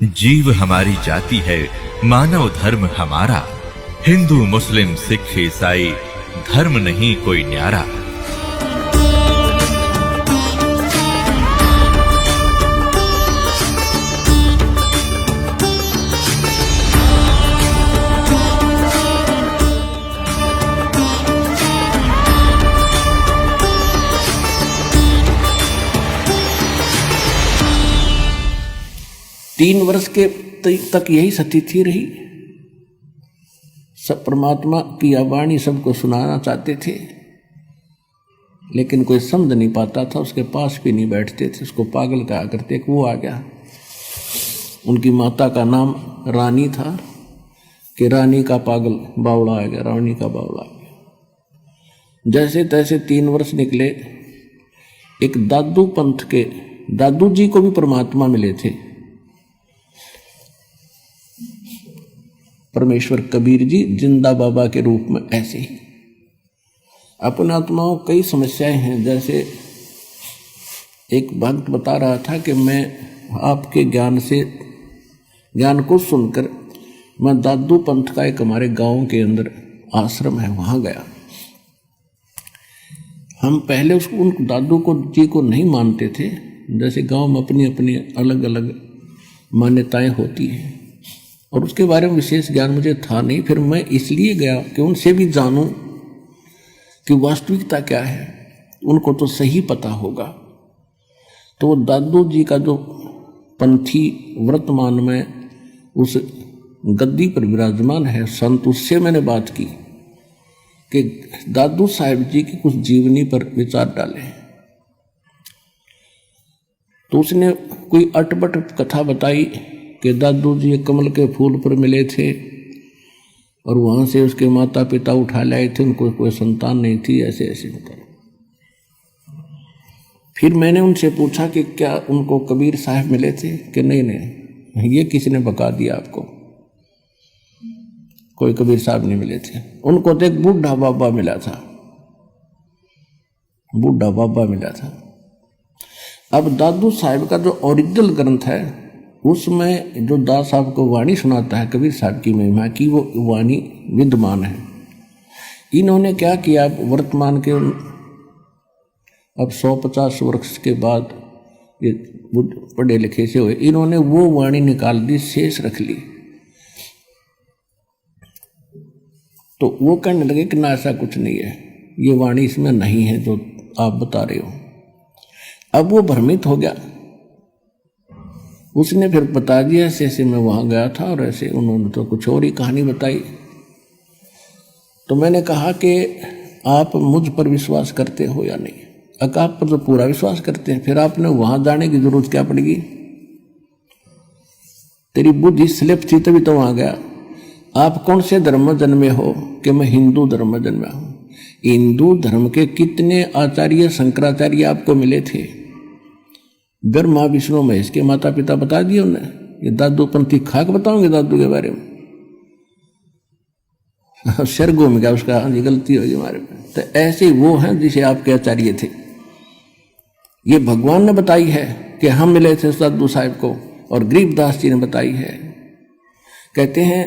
जीव हमारी जाति है, मानव धर्म हमारा। हिंदू मुस्लिम सिख ईसाई धर्म नहीं कोई न्यारा। तीन वर्ष के तक यही स्थिति रही। सब परमात्मा की वाणी सबको सुनाना चाहते थे, लेकिन कोई समझ नहीं पाता था, उसके पास भी नहीं बैठते थे, उसको पागल कहा करते। वो आ गया, उनकी माता का नाम रानी था कि रानी का पागल बावड़ा आ गया, रानी का बावड़ा आ गया। जैसे तैसे 3 वर्ष निकले। एक दादू पंथ के दादू जी को भी परमात्मा मिले थे, परमेश्वर कबीर जी जिंदा बाबा के रूप में। ऐसे ही अपने आत्माओं कई समस्याएं हैं। जैसे एक भक्त बता रहा था कि मैं आपके ज्ञान को सुनकर मैं दादू पंथ का एक हमारे गांव के अंदर आश्रम है, वहां गया। हम पहले उन दादू को जी को नहीं मानते थे। जैसे गांव में अपनी अपनी अलग अलग मान्यताएं होती हैं, और उसके बारे में विशेष ज्ञान मुझे था नहीं। फिर मैं इसलिए गया कि उनसे भी जानूं कि वास्तविकता क्या है, उनको तो सही पता होगा। तो दादू जी का जो पंथी वर्तमान में उस गद्दी पर विराजमान है संत, उससे मैंने बात की कि दादू साहिब जी की कुछ जीवनी पर विचार डाले। तो उसने कोई अटपट कथा बताई कि दादू जी कमल के फूल पर मिले थे और वहां से उसके माता पिता उठा लाए थे, उनको कोई संतान नहीं थी, ऐसे ऐसे बताया। फिर मैंने उनसे पूछा कि क्या उनको कबीर साहब मिले थे कि नहीं, ये किसी ने बता दिया आपको, कोई कबीर साहब नहीं मिले थे। उनको तो एक बूढ़ा बाबा मिला था, बूढ़ा बाबा मिला था। अब दादू साहब का जो ओरिजिनल ग्रंथ है, उसमें जो दास साहब को वाणी सुनाता है कबीर साहब की महिमा की, वो वाणी विद्यमान है। इन्होंने क्या किया, वर्तमान के अब 150 वर्ष के बाद ये पढ़े लिखे से हुए, इन्होंने वो वाणी निकाल दी, शेष रख ली। तो वो कहने लगे कि ना, ऐसा कुछ नहीं है, ये वाणी इसमें नहीं है जो आप बता रहे हो। अब वो भ्रमित हो गया। उसने फिर बता दिया ऐसे ऐसे मैं वहां गया था और ऐसे, उन्होंने तो कुछ और ही कहानी बताई। तो मैंने कहा कि आप मुझ पर विश्वास करते हो या नहीं? आप पर तो पूरा विश्वास करते हैं, फिर आपने वहां जाने की जरूरत क्या पड़ेगी? तेरी बुद्धि स्लिप थी तभी तो वहां गया। आप कौन से धर्म में जन्मे हो? कि मैं हिंदू धर्म में जन्मा हूं। हिंदू धर्म के कितने आचार्य शंकराचार्य आपको मिले थे? ब्रह्मा विष्णु महेश के माता पिता बता दिए उन्हें। ये दादू पंथी खाक बताओगे दादू के बारे में? स्वर्गो में क्या उसका गलती होगी हमारे में। तो ऐसे वो हैं जिसे आपके आचार्य थे। ये भगवान ने बताई है कि हम मिले थे दादू साहब को, और गरीबदास जी ने बताई है। कहते हैं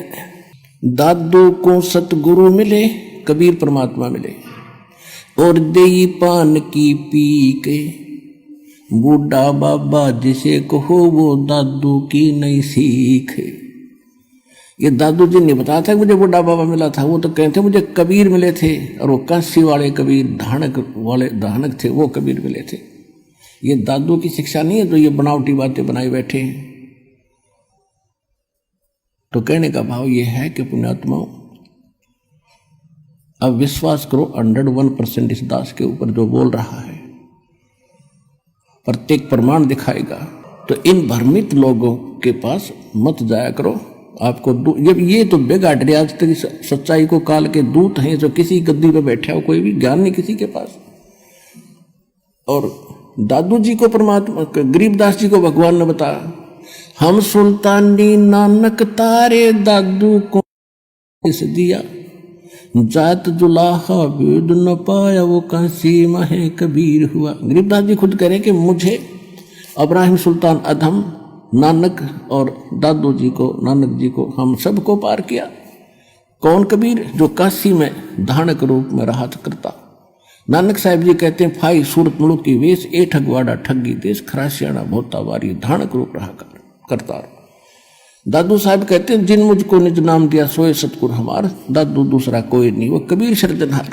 दादू को सतगुरु मिले, कबीर परमात्मा मिले, और देई पान की पी के बूढ़ा बाबा जिसे कहो वो दादू की नई सीख। ये दादू जी ने बताया था कि मुझे बूढ़ा बाबा मिला था, वो तो कहते मुझे कबीर मिले थे, और वो कांसी वाले कबीर, धानक थे, वो कबीर मिले थे। ये दादू की शिक्षा नहीं है जो ये बनावटी बातें बनाई बैठे हैं। तो कहने का भाव ये है कि पुण्यात्माओं, अब विश्वास करो 101% इस दास के ऊपर जो बोल रहा है, प्रत्येक प्रमाण दिखाएगा। तो इन भ्रमित लोगों के पास मत जाया करो। आपको जब ये तो बेगाट रहे आज तक सच्चाई को काल के दूत हैं, जो किसी गद्दी पे बैठा हो, कोई भी ज्ञान नहीं किसी के पास। और दादू जी को परमात्मा, गरीबदास जी को भगवान ने बताया, हम सुल्तानी नानक तारे दादू को इस दिया, जात जुलाहा वेद न पाया वो कांसी महे कबीर हुआ। गरीबदास जी खुद कह रहे कि मुझे इब्राहिम सुल्तान अधम नानक और दादू जी को, नानक जी को, हम सबको पार किया। कौन कबीर? जो काशी में धानक रूप में रहा करता। नानक साहब जी कहते हैं, फाई सूरत मुल्क की वेश, ए ठगवाड़ा ठगी देश, खरासियाना भोता वारी, धानक रूप रहा करता। दादू साहब कहते हैं, जिन मुझको निज नाम दिया सोए सतगुर हमार, दादू दूसरा कोई नहीं, वो कबीर सिरजनहार।